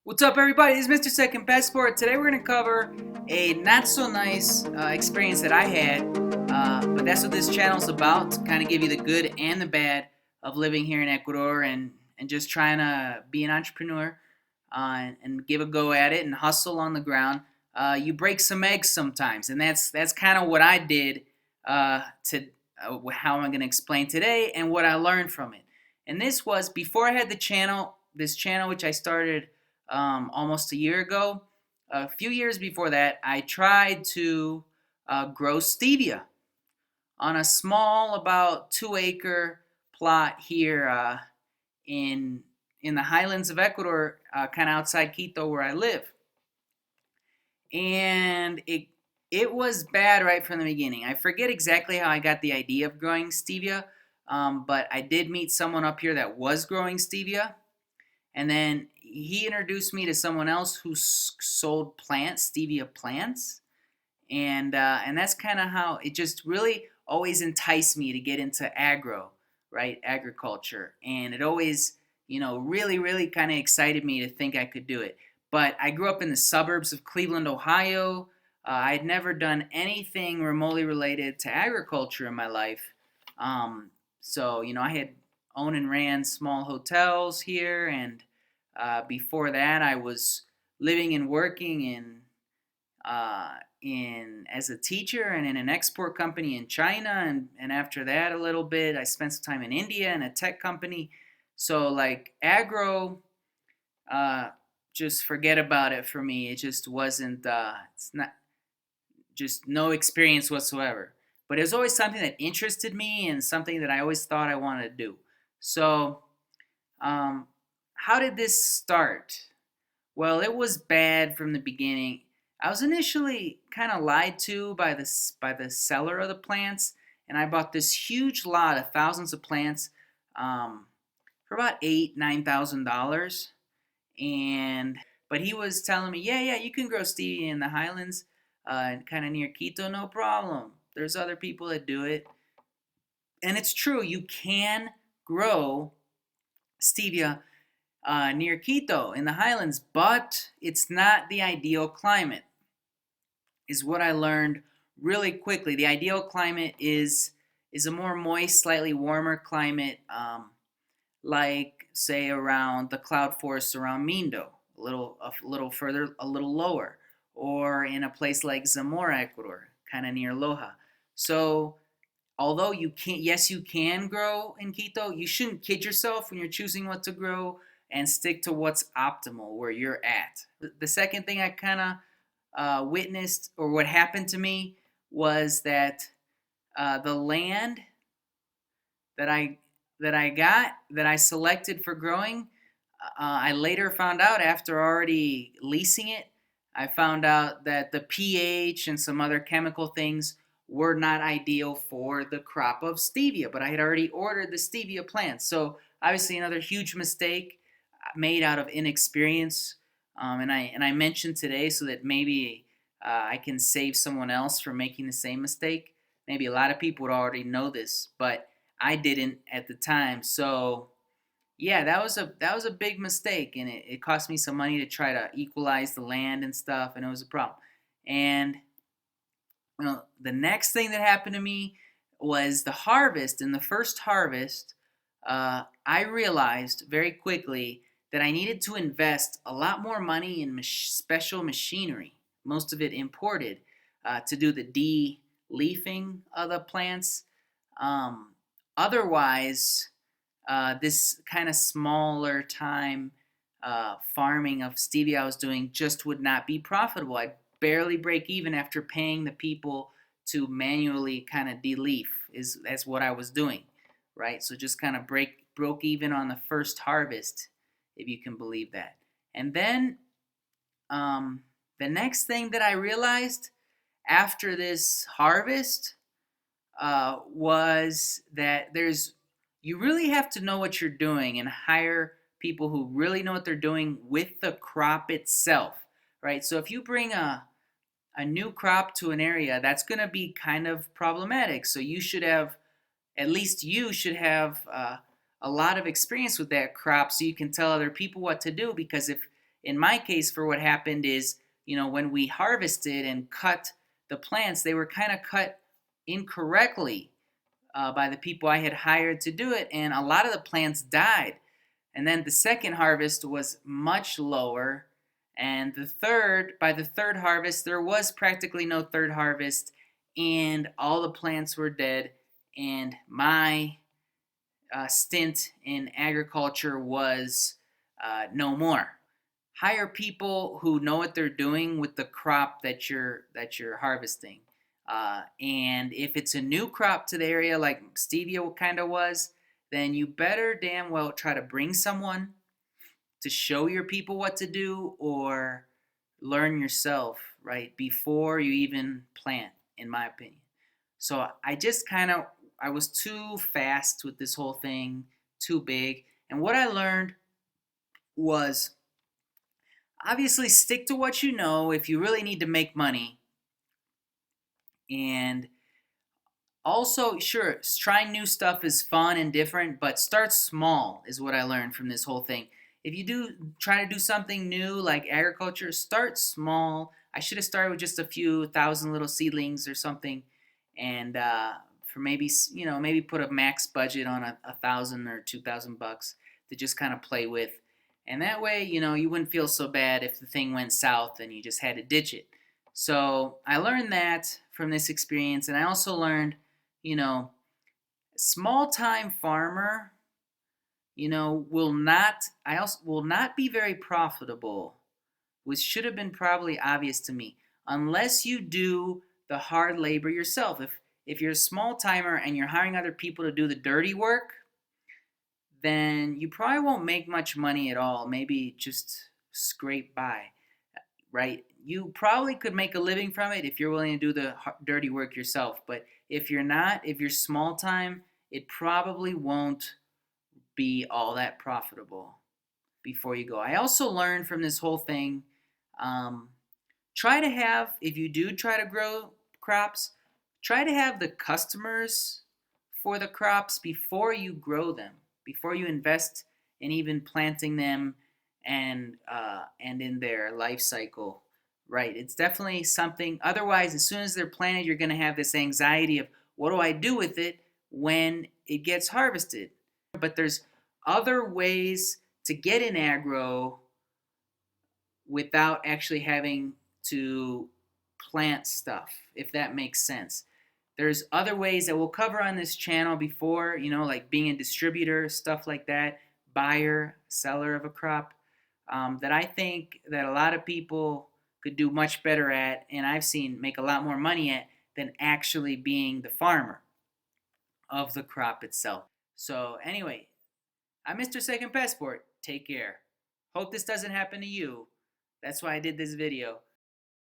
What's up, everybody? This is Mr. Second Passport. Today we're going to cover a not so nice experience that I had, but that's what this channel's about, to kind of give you the good and the bad of living here in Ecuador and just trying to be an entrepreneur and give a go at it and hustle on the ground. You break some eggs sometimes, and that's kind of what I did to how I'm going to explain today and what I learned from it. And this was before I had this channel which I started almost a year ago. A few years before that, I tried to grow stevia on a small, about 2-acre plot here in the highlands of Ecuador, kind of outside Quito, where I live. And it was bad right from the beginning. I forget exactly how I got the idea of growing stevia, but I did meet someone up here that was growing stevia. And then he introduced me to someone else who sold stevia plants, and that's kind of how it just really always enticed me to get into agriculture, and it always, really, really kind of excited me to think I could do it. But I grew up in the suburbs of Cleveland, Ohio. I'd never done anything remotely related to agriculture in my life. So, I had owned and ran small hotels here, and before that, I was living and working in as a teacher and in an export company in China, and after that, a little bit, I spent some time in India in a tech company. So, like, agro, just forget about it for me. It just wasn't. It's not, just no experience whatsoever. But it was always something that interested me and something that I always thought I wanted to do. So, how did this start? Well, it was bad from the beginning. I was initially kind of lied to by the seller of the plants, and I bought this huge lot of thousands of plants for about $9,000. And but he was telling me, yeah, you can grow stevia in the highlands, kind of near Quito, no problem. There's other people that do it, and it's true. You can grow stevia near Quito in the highlands, but it's not the ideal climate, is what I learned really quickly. The ideal climate is a more moist, slightly warmer climate, like, say, around the cloud forests around Mindo, a little further, a little lower, or in a place like Zamora, Ecuador, kind of near Loja. So, although you can grow in Quito, you shouldn't kid yourself when you're choosing what to grow, and stick to what's optimal where you're at. The second thing I kind of witnessed, or what happened to me, was that the land that I selected for growing, I later found out, after already leasing it, I found out that the pH and some other chemical things were not ideal for the crop of stevia, but I had already ordered the stevia plants. So obviously another huge mistake made out of inexperience, and I mentioned today so that maybe I can save someone else from making the same mistake. Maybe a lot of people would already know this, but I didn't at the time. So yeah, that was a big mistake, and it cost me some money to try to equalize the land and stuff, and it was a problem. And the next thing that happened to me was the harvest. In the first harvest, I realized very quickly that I needed to invest a lot more money in special machinery, most of it imported, to do the de-leafing of the plants. Otherwise, this kind of smaller time farming of stevia I was doing just would not be profitable. I'd barely break even after paying the people to manually kind of de-leaf. That's what I was doing, right? So just kind of broke even on the first harvest, if you can believe that. And then the next thing that I realized after this harvest was that you really have to know what you're doing and hire people who really know what they're doing with the crop itself, right? So if you bring a new crop to an area, that's going to be kind of problematic. So you should have a lot of experience with that crop, so you can tell other people what to do. Because in my case, for what happened is, when we harvested and cut the plants, they were kind of cut incorrectly by the people I had hired to do it, and a lot of the plants died. And then the second harvest was much lower, and by the third harvest, there was practically no third harvest, and all the plants were dead, and my stint in agriculture was no more. Hire people who know what they're doing with the crop that you're harvesting. And if it's a new crop to the area, like stevia kind of was, then you better damn well try to bring someone to show your people what to do, or learn yourself, right, before you even plant, in my opinion. So I was too fast with this whole thing, too big. And what I learned was, obviously, stick to what you know if you really need to make money. And also, sure, trying new stuff is fun and different, but start small is what I learned from this whole thing. If you do try to do something new like agriculture, start small. I should have started with just a few thousand little seedlings or something, and for maybe put a max budget on a thousand or $2,000 to just kind of play with, and that way, you wouldn't feel so bad if the thing went south and you just had to ditch it. So I learned that from this experience, and I also learned, small time farmer, will not be very profitable, which should have been probably obvious to me, unless you do the hard labor yourself. If you're a small timer and you're hiring other people to do the dirty work, then you probably won't make much money at all. Maybe just scrape by, right? You probably could make a living from it if you're willing to do the dirty work yourself. But if you're not, if you're small time, it probably won't be all that profitable before you go. I also learned from this whole thing, if you do try to grow crops, try to have the customers for the crops before you grow them, before you invest in even planting them and in their life cycle. Right, it's definitely something. Otherwise, as soon as they're planted, you're going to have this anxiety of, what do I do with it when it gets harvested? But there's other ways to get in agro without actually having to plant stuff, if that makes sense. There's other ways that we'll cover on this channel before, like being a distributor, stuff like that, buyer, seller of a crop, that I think that a lot of people could do much better at, and I've seen make a lot more money at, than actually being the farmer of the crop itself. So anyway, I'm Mr. Second Passport. Take care. Hope this doesn't happen to you. That's why I did this video.